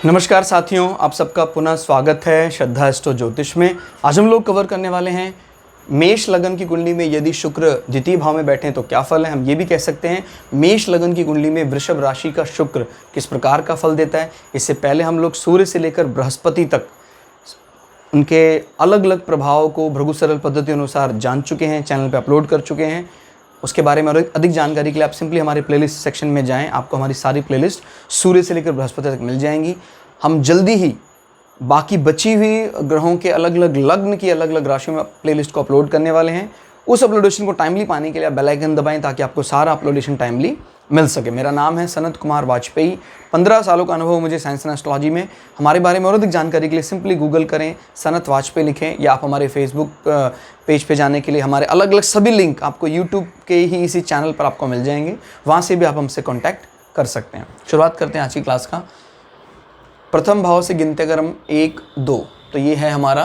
नमस्कार साथियों, आप सबका पुनः स्वागत है श्रद्धा एस्ट्रो ज्योतिष में। आज हम लोग कवर करने वाले हैं मेष लगन की कुंडली में यदि शुक्र द्वितीय भाव में बैठे तो क्या फल है। हम ये भी कह सकते हैं मेष लगन की कुंडली में वृषभ राशि का शुक्र किस प्रकार का फल देता है। इससे पहले हम लोग सूर्य से लेकर बृहस्पति तक उनके अलग अलग प्रभाव को भृगु सरल पद्धति अनुसार जान चुके हैं, चैनल पे अपलोड कर चुके हैं। उसके बारे में और अधिक जानकारी के लिए आप सिंपली हमारे प्लेलिस्ट सेक्शन में जाएं, आपको हमारी सारी प्लेलिस्ट सूर्य से लेकर बृहस्पति तक मिल जाएंगी। हम जल्दी ही बाकी बची हुई ग्रहों के अलग अलग लग्न की अलग अलग राशियों में प्लेलिस्ट को अपलोड करने वाले हैं। उस अपलोडेशन को टाइमली पाने के लिए आप बेल आइकन दबाएं ताकि आपको सारा अपलोडेशन टाइमली मिल सके। मेरा नाम है सनत कुमार वाजपेयी। 15 सालों का अनुभव मुझे साइंस एंड एस्ट्रोलॉजी में। हमारे बारे में और अधिक जानकारी के लिए सिंपली गूगल करें, सनत वाजपेयी लिखें, या आप हमारे फेसबुक पेज पे जाने के लिए हमारे अलग अलग सभी लिंक आपको यूट्यूब के ही इसी चैनल पर आपको मिल जाएंगे। वहाँ से भी आप हमसे कॉन्टैक्ट कर सकते हैं। शुरुआत करते हैं आज की क्लास का। प्रथम भाव से गिनते अगर हम 1, 2 तो ये है हमारा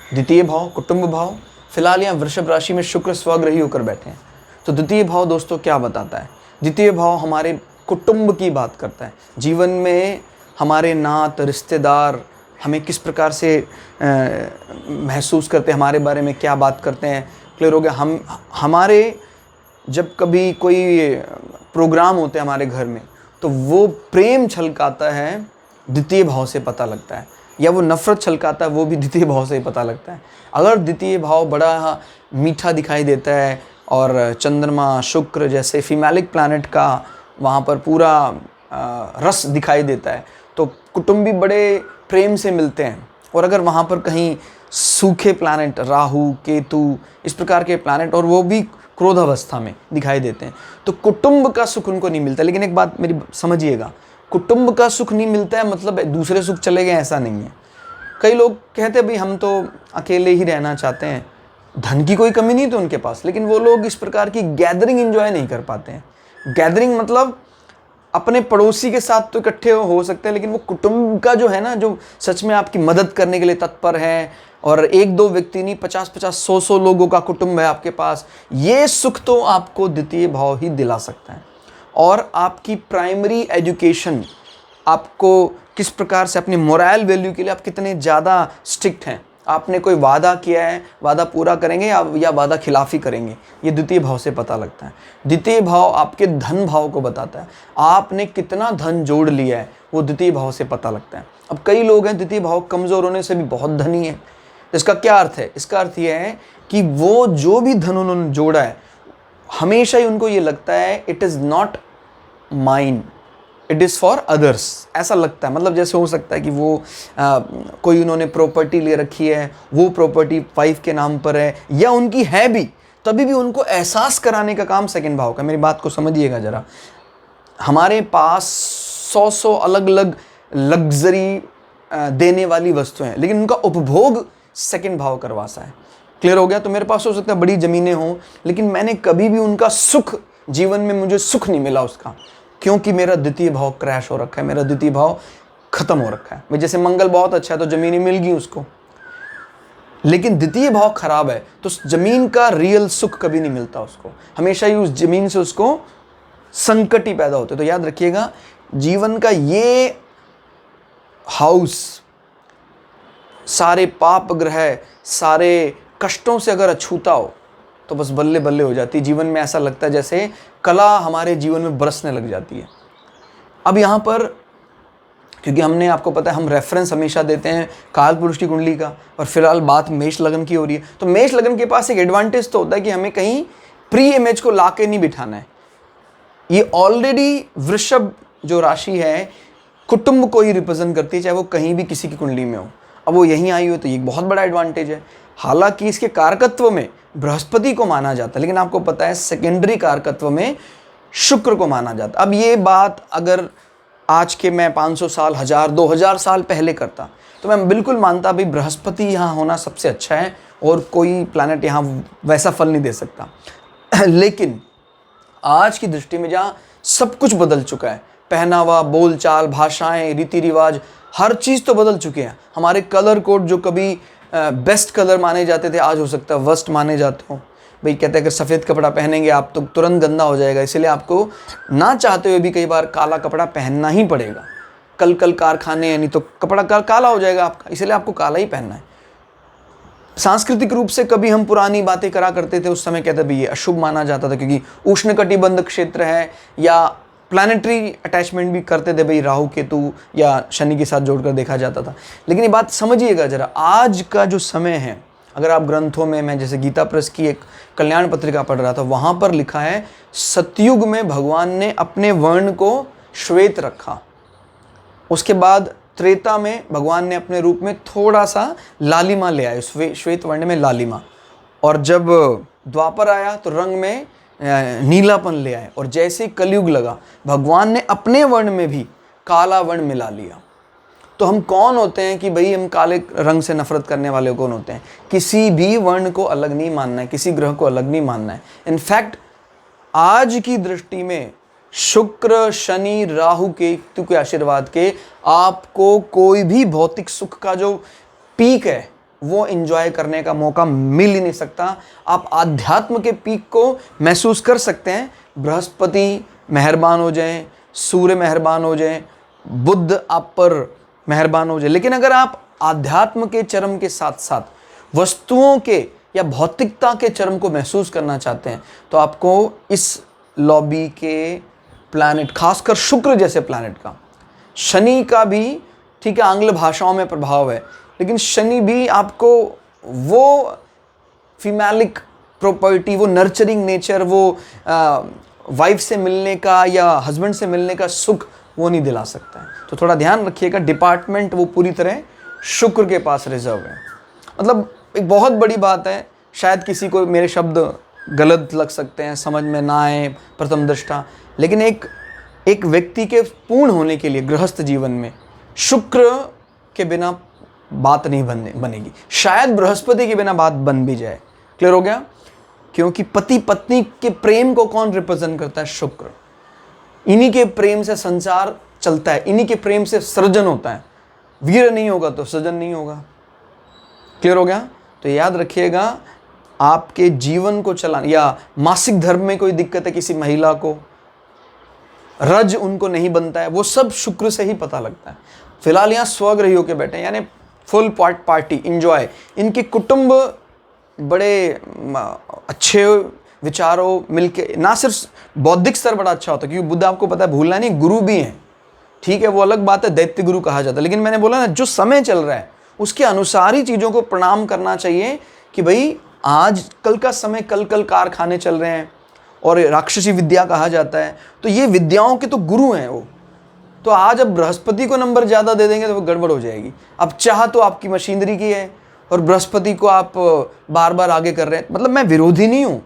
द्वितीय भाव, कुटुंब भाव। फिलहाल यहाँ वृषभ राशि में शुक्र स्वग्रही होकर बैठे हैं। तो द्वितीय भाव दोस्तों क्या बताता है? द्वितीय भाव हमारे कुटुंब की बात करता है। जीवन में हमारे नात रिश्तेदार हमें किस प्रकार से महसूस करते हैं, हमारे बारे में क्या बात करते हैं। क्लियर हो गया? हमारे जब कभी कोई प्रोग्राम होते हैं हमारे घर में तो वो प्रेम छलकाता है द्वितीय भाव से पता लगता है, या वो नफ़रत छलकाता है वो भी द्वितीय भाव से ही पता लगता है। अगर द्वितीय भाव बड़ा मीठा दिखाई देता है और चंद्रमा शुक्र जैसे फीमेलिक प्लैनेट का वहाँ पर पूरा रस दिखाई देता है तो कुटुंबी बड़े प्रेम से मिलते हैं। और अगर वहाँ पर कहीं सूखे प्लैनेट राहु केतु इस प्रकार के प्लैनेट और वो भी क्रोध अवस्था में दिखाई देते हैं तो कुटुंब का सुख उनको नहीं मिलता। लेकिन एक बात मेरी समझिएगा, कुटुंब का सुख नहीं मिलता है मतलब दूसरे सुख चले गए, ऐसा नहीं है। कई लोग कहते हैं भाई हम तो अकेले ही रहना चाहते हैं, धन की कोई कमी नहीं तो उनके पास, लेकिन वो लोग इस प्रकार की गैदरिंग एंजॉय नहीं कर पाते हैं। गैदरिंग मतलब अपने पड़ोसी के साथ तो इकट्ठे हो सकते हैं, लेकिन वो कुटुंब का जो है ना, जो सच में आपकी मदद करने के लिए तत्पर है और 1-2 व्यक्ति नहीं 50-50 100-100 लोगों का कुटुंब है आपके पास, ये सुख तो आपको द्वितीय भाव ही दिला सकता है। और आपकी प्राइमरी एजुकेशन, आपको किस प्रकार से अपनी मोरल वैल्यू के लिए आप कितने ज़्यादा स्ट्रिक्ट हैं, आपने कोई वादा किया है, वादा पूरा करेंगे या वादा खिलाफी करेंगे, ये द्वितीय भाव से पता लगता है। द्वितीय भाव आपके धन भाव को बताता है, आपने कितना धन जोड़ लिया है वो द्वितीय भाव से पता लगता है। अब कई लोग हैं द्वितीय भाव कमज़ोर होने से भी बहुत धनी है। इसका क्या अर्थ है? इसका अर्थ ये है कि वो जो भी धन उन्होंने जोड़ा है हमेशा ही उनको ये लगता है it is not mine, it is for others, ऐसा लगता है। मतलब जैसे हो सकता है कि वो कोई उन्होंने प्रॉपर्टी ले रखी है, वो प्रॉपर्टी वाइफ के नाम पर है या उनकी है भी, तभी भी उनको एहसास कराने का काम सेकंड भाव का। मेरी बात को समझिएगा ज़रा। हमारे पास 100 अलग अलग लग्जरी देने वाली वस्तुएं हैं, लेकिन उनका उपभोग सेकंड भाव करवासा है। क्लियर हो गया? तो मेरे पास हो सकता है बड़ी ज़मीनें हों, लेकिन मैंने कभी भी उनका सुख, जीवन में मुझे सुख नहीं मिला उसका, क्योंकि मेरा द्वितीय भाव क्रैश हो रखा है, मेरा द्वितीय भाव खत्म हो रखा है। भाई जैसे मंगल बहुत अच्छा है तो ज़मीनें मिल गई उसको, लेकिन द्वितीय भाव खराब है तो ज़मीन का रियल सुख कभी नहीं मिलता उसको, हमेशा ही उस ज़मीन से उसको संकट ही पैदा होते। तो याद रखिएगा, जीवन का ये हाउस सारे पाप ग्रह, सारे कष्टों से अगर अछूता हो तो बस बल्ले बल्ले हो जाती है। जीवन में ऐसा लगता है जैसे कला हमारे जीवन में बरसने लग जाती है। अब यहाँ पर क्योंकि हमने, आपको पता है हम रेफरेंस हमेशा देते हैं काल पुरुष की कुंडली का, और फिलहाल बात मेष लगन की हो रही है, तो मेष लगन के पास एक एडवांटेज तो होता है कि हमें कहीं प्री इमेज को ला के नहीं बिठाना है। ये ऑलरेडी वृषभ जो राशि है कुटुंब को ही रिप्रेजेंट करती है, चाहे वो कहीं भी किसी की कुंडली में हो। अब वो यहीं आई हो तो ये एक बहुत बड़ा एडवांटेज है। हालांकि इसके कारकत्व में बृहस्पति को माना जाता है, लेकिन आपको पता है सेकेंडरी कारकत्व में शुक्र को माना जाता है। अब ये बात अगर आज के मैं 500 साल 1000 2000 साल पहले करता तो मैं बिल्कुल मानता भाई बृहस्पति यहाँ होना सबसे अच्छा है और कोई प्लैनेट यहाँ वैसा फल नहीं दे सकता। लेकिन आज की दृष्टि में जहाँ सब कुछ बदल चुका है, पहनावा, बोलचाल, भाषाएं, रीति रिवाज, हर चीज़ तो बदल चुके हैं। हमारे कलर कोड जो कभी बेस्ट कलर माने जाते थे आज हो सकता है वर्स्ट माने जाते हो। भाई कहते हैं अगर सफ़ेद कपड़ा पहनेंगे आप तो तुरंत गंदा हो जाएगा, इसलिए आपको ना चाहते हुए भी कई बार काला कपड़ा पहनना ही पड़ेगा। कल कल कारखाने हैं, नहीं तो कपड़ा काला हो जाएगा आपका, इसलिए आपको काला ही पहनना है। सांस्कृतिक रूप से कभी हम पुरानी बातें करा करते थे, उस समय कहते भी ये अशुभ माना जाता था क्योंकि उष्णकटिबंध क्षेत्र है, या प्लानिटरी अटैचमेंट भी करते थे भाई, राहु केतु या शनि के साथ जोड़कर देखा जाता था। लेकिन ये बात समझिएगा जरा, आज का जो समय है, अगर आप ग्रंथों में, मैं जैसे गीता प्रेस की एक कल्याण पत्रिका पढ़ रहा था, वहाँ पर लिखा है सतयुग में भगवान ने अपने वर्ण को श्वेत रखा, उसके बाद त्रेता में भगवान ने अपने रूप में थोड़ा सा लालिमा ले आए, श्वेत वर्ण में लालिमा, और जब द्वापर आया तो रंग में नीलापन ले आए, और जैसे कलयुग लगा भगवान ने अपने वर्ण में भी काला वर्ण मिला लिया। तो हम कौन होते हैं कि भाई हम काले रंग से नफरत करने वाले कौन होते हैं? किसी भी वर्ण को अलग नहीं मानना है, किसी ग्रह को अलग नहीं मानना है। इनफैक्ट आज की दृष्टि में शुक्र, शनि, राहु, केतु के आशीर्वाद के आपको कोई भी भौतिक सुख का जो पीक है वो एंजॉय करने का मौका मिल ही नहीं सकता। आप आध्यात्म के पीक को महसूस कर सकते हैं, बृहस्पति मेहरबान हो जाएं, सूर्य मेहरबान हो जाएं, बुध आप पर मेहरबान हो जाए, लेकिन अगर आप आध्यात्म के चरम के साथ साथ वस्तुओं के या भौतिकता के चरम को महसूस करना चाहते हैं तो आपको इस लॉबी के प्लैनेट, खासकर शुक्र जैसे प्लैनेट का, शनि का भी ठीक है आंग्ल भाषाओं में प्रभाव है, लेकिन शनि भी आपको वो फीमेलिक प्रॉपर्टी, वो नर्चरिंग नेचर, वो वाइफ से मिलने का या हस्बैंड से मिलने का सुख वो नहीं दिला सकता है। तो थोड़ा ध्यान रखिएगा, डिपार्टमेंट वो पूरी तरह शुक्र के पास रिजर्व है। मतलब एक बहुत बड़ी बात है, शायद किसी को मेरे शब्द गलत लग सकते हैं, समझ में ना आए प्रथम दृष्टा, लेकिन एक व्यक्ति के पूर्ण होने के लिए गृहस्थ जीवन में शुक्र के बिना बात नहीं बनेगी। शायद बृहस्पति के बिना बात बन भी जाए। क्लियर हो गया? क्योंकि पति पत्नी के प्रेम को कौन रिप्रेजेंट करता है? शुक्र। इन्हीं के प्रेम से संसार चलता है, इन्हीं के प्रेम से सृजन होता है। वीर नहीं होगा तो सृजन नहीं होगा। क्लियर हो गया? तो याद रखिएगा, आपके जीवन को चलाना, या मासिक धर्म में कोई दिक्कत है किसी महिला को, रज उनको नहीं बनता है, वो सब शुक्र से ही पता लगता है। फिलहाल यहाँ स्वग्रही होके बैठे हैं, यानी फुल पार्टी इंजॉय। इनके कुटुंब बड़े अच्छे विचारों मिलके, ना सिर्फ बौद्धिक स्तर बड़ा अच्छा होता है, क्योंकि बुद्ध आपको पता है भूलना नहीं, गुरु भी हैं, ठीक है, वो अलग बात है, दैत्य गुरु कहा जाता है। लेकिन मैंने बोला ना, जो समय चल रहा है उसके अनुसार ही चीज़ों को प्रणाम करना चाहिए कि भाई आज कल का समय, कल कल कारखाने चल रहे हैं और राक्षसी विद्या कहा जाता है, तो ये विद्याओं के तो गुरु हैं वो। तो आज अब बृहस्पति को नंबर ज़्यादा दे देंगे तो वो गड़बड़ हो जाएगी। अब चाह तो आपकी मशीनरी की है और बृहस्पति को आप बार बार आगे कर रहे हैं। मतलब मैं विरोधी नहीं हूँ,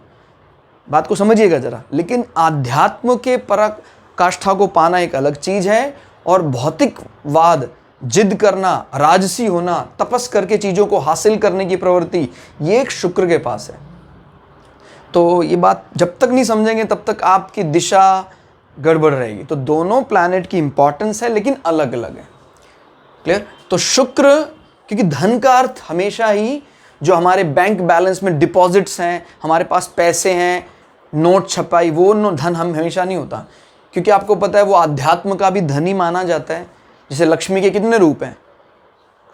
बात को समझिएगा ज़रा, लेकिन आध्यात्म के पराकाष्ठा को पाना एक अलग चीज़ है, और भौतिकवाद, जिद करना, राजसी होना, तपस करके चीज़ों को हासिल करने की प्रवृत्ति, ये एक शुक्र के पास है। तो ये बात जब तक नहीं समझेंगे तब तक आपकी दिशा गड़बड़ रहेगी। तो दोनों प्लैनेट की इंपॉर्टेंस है, लेकिन अलग अलग है। क्लियर? तो शुक्र, क्योंकि धन का अर्थ हमेशा ही जो हमारे बैंक बैलेंस में डिपॉजिट्स हैं, हमारे पास पैसे हैं, नोट छपाई, वो धन हम हमेशा नहीं होता, क्योंकि आपको पता है वो आध्यात्म का भी धन ही माना जाता है। जैसे लक्ष्मी के कितने रूप हैं,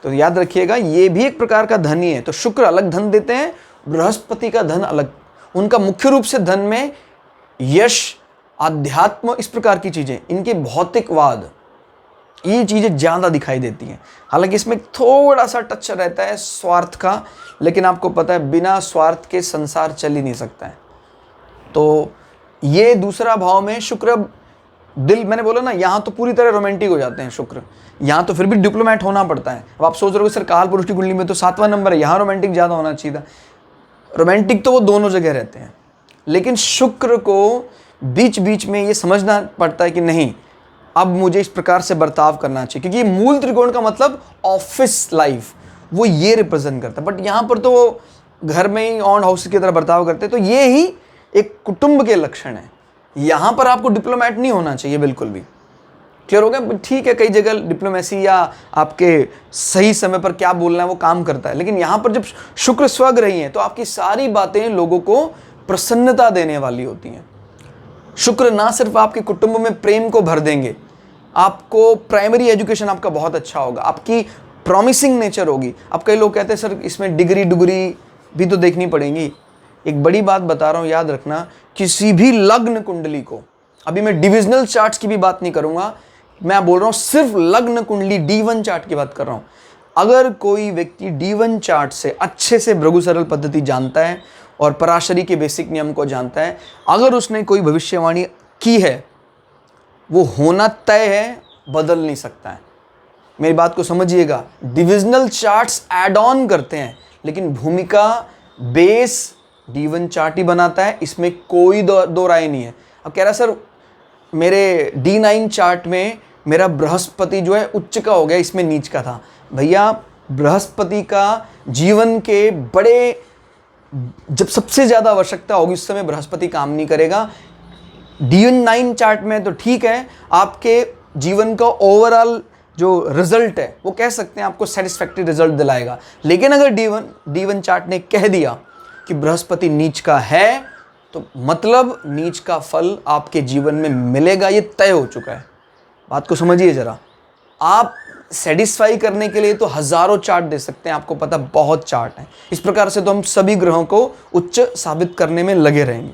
तो याद रखिएगा ये भी एक प्रकार का धन ही है। तो शुक्र अलग धन देते हैं, बृहस्पति का धन अलग। उनका मुख्य रूप से धन में यश, आध्यात्म, इस प्रकार की चीज़ें, इनके भौतिकवाद, ये चीज़ें ज़्यादा दिखाई देती हैं। हालांकि इसमें थोड़ा सा टच रहता है स्वार्थ का, लेकिन आपको पता है बिना स्वार्थ के संसार चल ही नहीं सकता है। तो ये दूसरा भाव में शुक्र, दिल, मैंने बोला ना, यहाँ तो पूरी तरह रोमांटिक हो जाते हैं शुक्र, यहाँ तो फिर भी डिप्लोमेट होना पड़ता है। अब आप सोच रहे हो सर काल पुरुष की कुंडली में तो 7वां नंबर है, यहाँ रोमांटिक ज़्यादा होना चाहिए था। रोमांटिक तो वो दोनों जगह रहते हैं, लेकिन शुक्र को बीच बीच में ये समझना पड़ता है कि नहीं, अब मुझे इस प्रकार से बर्ताव करना चाहिए, क्योंकि मूल त्रिकोण का मतलब ऑफिस लाइफ, वो ये रिप्रेजेंट करता है। बट यहाँ पर तो वो घर में ही ऑन हाउस की तरह बर्ताव करते हैं, तो ये ही एक कुटुंब के लक्षण है। यहाँ पर आपको डिप्लोमेट नहीं होना चाहिए बिल्कुल भी। क्लियर हो गया? ठीक है, कई जगह डिप्लोमेसी या आपके सही समय पर क्या बोलना है वो काम करता है, लेकिन यहाँ पर जब शुक्र स्वग्रही है तो आपकी सारी बातें लोगों को प्रसन्नता देने वाली होती हैं। शुक्र ना सिर्फ आपके कुटुंब में प्रेम को भर देंगे, आपको प्राइमरी एजुकेशन आपका बहुत अच्छा होगा, आपकी प्रॉमिसिंग नेचर होगी। अब कई लोग कहते हैं सर इसमें डिग्री भी तो देखनी पड़ेगी। एक बड़ी बात बता रहा हूँ, याद रखना, किसी भी लग्न कुंडली को, अभी मैं डिविजनल चार्ट्स की भी बात नहीं करूंगा, मैं बोल रहा हूँ सिर्फ लग्न कुंडली D1 चार्ट की बात कर रहा हूँ। अगर कोई व्यक्ति D1 चार्ट से अच्छे से भृगु सरल पद्धति जानता है और पराशरी के बेसिक नियम को जानता है, अगर उसने कोई भविष्यवाणी की है वो होना तय है, बदल नहीं सकता है। मेरी बात को समझिएगा, डिविजनल चार्ट्स ऐड ऑन करते हैं लेकिन भूमिका बेस D1 चार्ट ही बनाता है, इसमें कोई दो राय नहीं है। अब कह रहा सर मेरे D9 चार्ट में मेरा बृहस्पति जो है उच्च का हो गया, इसमें नीच का था। भैया बृहस्पति का जीवन के बड़े, जब सबसे ज़्यादा आवश्यकता होगी उस समय बृहस्पति काम नहीं करेगा। D9 चार्ट में तो ठीक है, आपके जीवन का ओवरऑल जो रिजल्ट है वो कह सकते हैं आपको सेटिस्फैक्टरी रिजल्ट दिलाएगा। लेकिन अगर D1 चार्ट ने कह दिया कि बृहस्पति नीच का है तो मतलब नीच का फल आपके जीवन में मिलेगा, ये तय हो चुका है। बात को समझिए जरा। आप सेटिस्फाई करने के लिए तो हजारों चार्ट दे सकते हैं, आपको पता बहुत चार्ट हैं। इस प्रकार से तो हम सभी ग्रहों को उच्च साबित करने में लगे रहेंगे।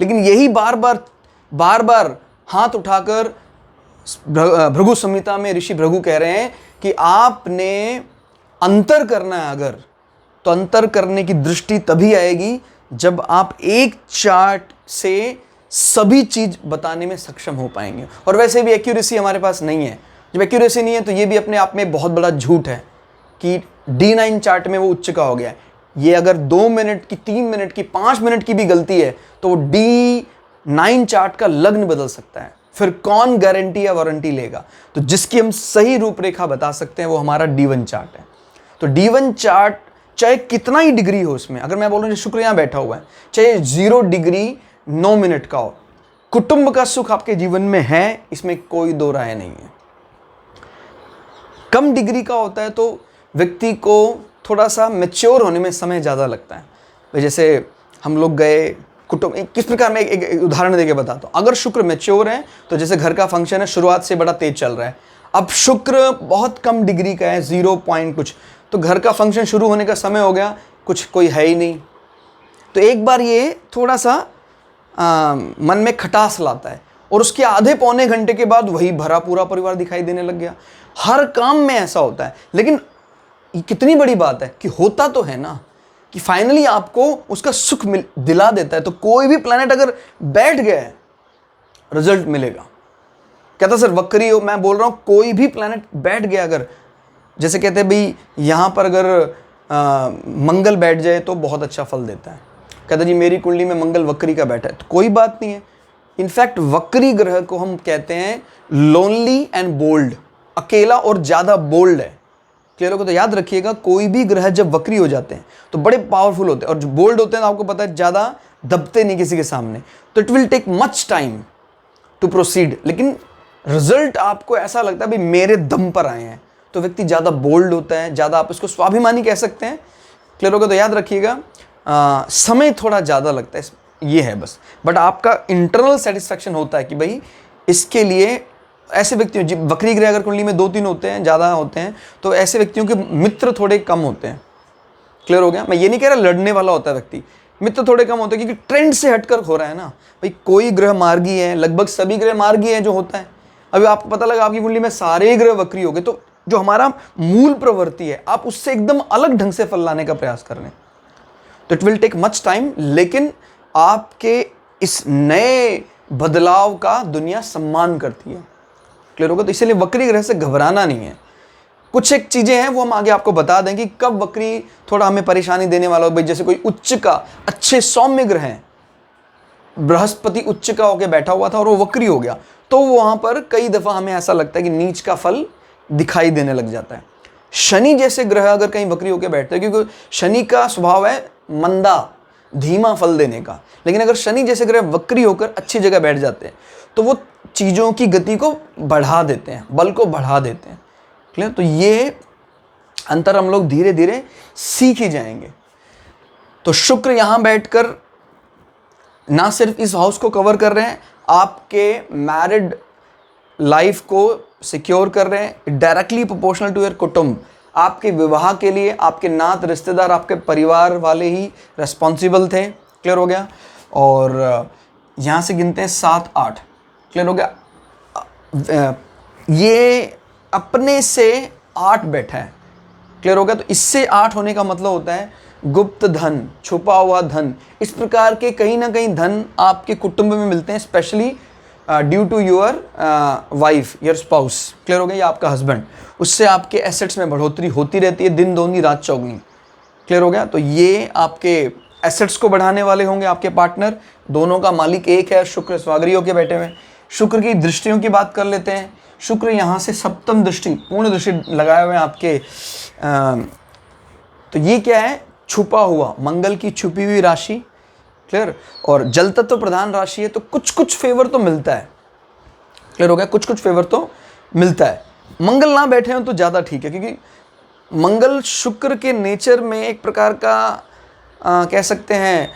लेकिन यही बार बार हाथ उठाकर भृगु संहिता में ऋषि भृगु कह रहे हैं कि आपने अंतर करना है अगर, तो अंतर करने की दृष्टि तभी आएगी जब आप एक चार्ट से सभी चीज बताने में सक्षम हो पाएंगे। और वैसे भी एक्यूरेसी हमारे पास नहीं है। जब एक्यूरेसी नहीं है तो ये भी अपने आप में बहुत बड़ा झूठ है कि D9 चार्ट में वो उच्च का हो गया है। ये अगर 2 मिनट की, 3 मिनट की, 5 मिनट की भी गलती है तो वो D9 चार्ट का लग्न बदल सकता है। फिर कौन गारंटी या वारंटी लेगा? तो जिसकी हम सही रूपरेखा बता सकते हैं वो हमारा D1 चार्ट है। तो D1 चार्ट चाहे कितना ही डिग्री हो उसमें, अगर मैं बोलूँ शुक्र यहाँ बैठा हुआ है, चाहे 0 डिग्री 9 मिनट का हो, कुटुंब का सुख आपके जीवन में है, इसमें कोई दो राय नहीं है। कम डिग्री का होता है तो व्यक्ति को थोड़ा सा मैच्योर होने में समय ज़्यादा लगता है। जैसे हम लोग गए कुटुंब, किस प्रकार मैं एक उदाहरण देके बताता हूँ। अगर शुक्र मैच्योर है तो जैसे घर का फंक्शन है, शुरुआत से बड़ा तेज चल रहा है, अब शुक्र बहुत कम डिग्री का है, 0 पॉइंट कुछ, तो घर का फंक्शन शुरू होने का समय हो गया, कुछ कोई है ही नहीं, तो एक बार ये थोड़ा सा मन में खटास लाता है। और उसके आधे पौने घंटे के बाद वही भरा पूरा परिवार दिखाई देने लग गया। हर काम में ऐसा होता है। लेकिन कितनी बड़ी बात है कि होता तो है ना, कि फाइनली आपको उसका सुख दिला देता है। तो कोई भी प्लैनेट अगर बैठ गया है रिजल्ट मिलेगा। कहता सर वक्री हो, मैं बोल रहा हूं कोई भी प्लैनेट बैठ गया, अगर जैसे कहते हैं भाई यहां पर अगर मंगल बैठ जाए तो बहुत अच्छा फल देता है। कहता जी मेरी कुंडली में मंगल वक्री का बैठा है, तो कोई बात नहीं है। इनफैक्ट वक्री ग्रह को हम कहते हैं लोनली एंड बोल्ड, अकेला और ज्यादा बोल्ड है। क्लियर होगा? तो याद रखिएगा, कोई भी ग्रह जब वक्री हो जाते हैं तो बड़े पावरफुल होते हैं, और जो बोल्ड होते हैं आपको पता है ज्यादा दबते नहीं किसी के सामने, तो it will take much time to proceed. लेकिन रिजल्ट आपको ऐसा लगता है भाई मेरे दम पर आए हैं, तो व्यक्ति ज्यादा बोल्ड होता है, ज्यादा आप इसको स्वाभिमानी कह सकते हैं। क्लियर होगा? तो याद रखिएगा समय थोड़ा ज़्यादा लगता है, ये है बस। बट आपका इंटरनल सेटिस्फैक्शन होता है कि भाई इसके लिए ऐसे व्यक्तियों, वक्री ग्रह अगर कुंडली में 2-3 होते हैं, ज़्यादा होते हैं, तो ऐसे व्यक्तियों के मित्र थोड़े कम होते हैं। क्लियर हो गया? मैं ये नहीं कह रहा लड़ने वाला होता है व्यक्ति, मित्र थोड़े कम होते हैं क्योंकि ट्रेंड से हटकर हो रहा है ना भाई। कोई ग्रह मार्गी है, लगभग सभी ग्रह मार्गी है जो होता है। अभी आपको पता लगा आपकी कुंडली में सारे ग्रह वक्री हो गए, तो जो हमारा मूल प्रवृत्ति है आप उससे एकदम अलग ढंग से फल लाने का प्रयास कर रहे हैं, तो it will take much time. लेकिन आपके इस नए बदलाव का दुनिया सम्मान करती है। क्लियर होगा? तो इसलिए वक्री ग्रह से घबराना नहीं है। कुछ एक चीजें हैं वो हम आगे आपको बता दें कि कब वक्री थोड़ा हमें परेशानी देने वाला हो। भाई जैसे कोई उच्च का अच्छे सौम्य ग्रह है, बृहस्पति उच्च का होकर बैठा हुआ था और वो वक्री हो गया, तो वहां पर कई दफा हमें ऐसा लगता है कि नीच का फल दिखाई देने लग जाता है। शनि जैसे ग्रह अगर कहीं वक्री होकर बैठते हैं, क्योंकि शनि का स्वभाव है मंदा, धीमा फल देने का, लेकिन अगर शनि जैसे ग्रह वक्री होकर अच्छी जगह बैठ जाते हैं तो वो चीज़ों की गति को बढ़ा देते हैं, बल को बढ़ा देते हैं। क्लियर? तो ये अंतर हम लोग धीरे धीरे सीख ही जाएंगे। तो शुक्र यहां बैठकर ना सिर्फ इस हाउस को कवर कर रहे हैं, आपके मैरिड लाइफ को सिक्योर कर रहे हैं, डायरेक्टली प्रोपोर्शनल टू योर कुटुंब। आपके विवाह के लिए आपके नात रिश्तेदार, आपके परिवार वाले ही रेस्पॉन्सिबल थे। क्लियर हो गया। और यहाँ से गिनते हैं 7 8। क्लियर हो गया। ये अपने से 8 बैठा है। क्लियर हो गया। तो इससे 8 होने का मतलब होता है गुप्त धन, छुपा हुआ धन। इस प्रकार के कहीं ना कहीं धन आपके कुटुंब में मिलते हैं, specially due to your wife, your spouse. Clear हो गया। या आपका हस्बैंड, उससे आपके एसेट्स में बढ़ोतरी होती रहती है, दिन दोगुनी रात चौगुनी। क्लियर हो गया। तो ये आपके एसेट्स को बढ़ाने वाले होंगे आपके पार्टनर। दोनों का मालिक एक है, शुक्र स्वागरी होकर बैठे हुए। शुक्र की दृष्टियों की बात कर लेते हैं। शुक्र यहाँ से सप्तम दृष्टि, पूर्ण दृष्टि लगाए हुए हैं आपके। तो ये क्या है? छुपा हुआ, मंगल की छुपी हुई राशि। क्लियर। और जल तत्व प्रधान राशि है, तो कुछ कुछ फेवर तो मिलता है। क्लियर हो गया। कुछ कुछ फेवर तो मिलता है। मंगल ना बैठे हो तो ज़्यादा ठीक है, क्योंकि मंगल शुक्र के नेचर में एक प्रकार का कह सकते हैं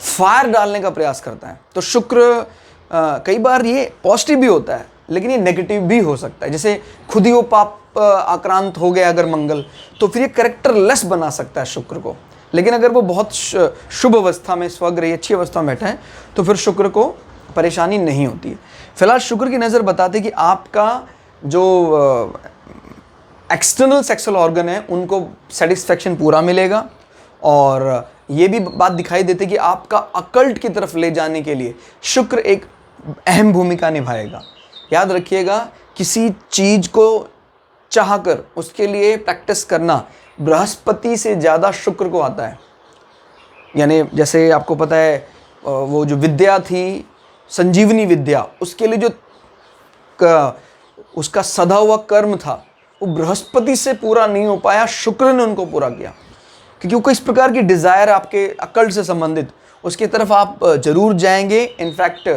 फायर डालने का प्रयास करता है। तो शुक्र कई बार ये पॉजिटिव भी होता है, लेकिन ये नेगेटिव भी हो सकता है। जैसे खुद ही वो पाप आक्रांत हो गया अगर मंगल, तो फिर ये करेक्टर लेस बना सकता है शुक्र को। लेकिन अगर वो बहुत शुभ अवस्था में, स्वग्रही अच्छी अवस्था में बैठा है, तो फिर शुक्र को परेशानी नहीं होती है। फिलहाल शुक्र की नज़र बताती है कि आपका जो एक्सटर्नल सेक्सुअल ऑर्गन है उनको सेटिस्फेक्शन पूरा मिलेगा। और ये भी बात दिखाई देती है कि आपका अकल्ट की तरफ ले जाने के लिए शुक्र एक अहम भूमिका निभाएगा। याद रखिएगा, किसी चीज़ को चाहकर उसके लिए प्रैक्टिस करना बृहस्पति से ज़्यादा शुक्र को आता है। यानी जैसे आपको पता है वो जो विद्या थी, संजीवनी विद्या, उसके लिए जो उसका सधा हुआ कर्म था, वो बृहस्पति से पूरा नहीं हो पाया, शुक्र ने उनको पूरा किया। क्योंकि वो इस प्रकार की डिज़ायर आपके अकल्ट से संबंधित, उसकी तरफ आप जरूर जाएंगे। इनफैक्ट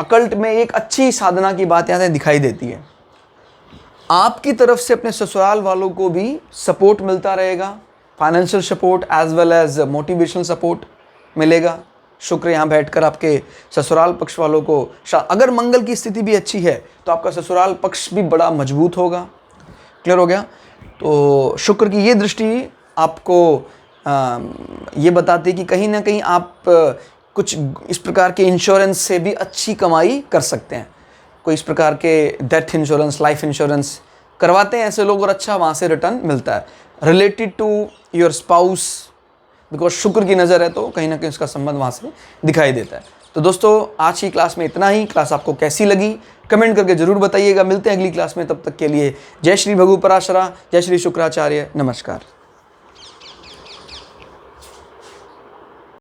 अकल्ट में एक अच्छी साधना की बात यहाँ से दिखाई देती है। आपकी तरफ से अपने ससुराल वालों को भी सपोर्ट मिलता रहेगा, financial support as well as motivational support मिलेगा। शुक्र यहाँ बैठकर आपके ससुराल पक्ष वालों को, अगर मंगल की स्थिति भी अच्छी है तो आपका ससुराल पक्ष भी बड़ा मजबूत होगा। क्लियर हो गया। तो शुक्र की ये दृष्टि आपको ये बताती है कि कहीं ना कहीं आप कुछ इस प्रकार के इंश्योरेंस से भी अच्छी कमाई कर सकते हैं। कोई इस प्रकार के डेथ इंश्योरेंस, लाइफ इंश्योरेंस करवाते हैं ऐसे लोग, और अच्छा वहाँ से रिटर्न मिलता है related to your spouse. Because Shukra की नज़र है तो कहीं ना कहीं उसका संबंध वहाँ से दिखाई देता है। तो दोस्तों, आज की क्लास में इतना ही। क्लास आपको कैसी लगी कमेंट करके ज़रूर बताइएगा। मिलते हैं अगली क्लास में, तब तक के लिए जय श्री भगु पराशरा, जय श्री शुक्राचार्य, नमस्कार।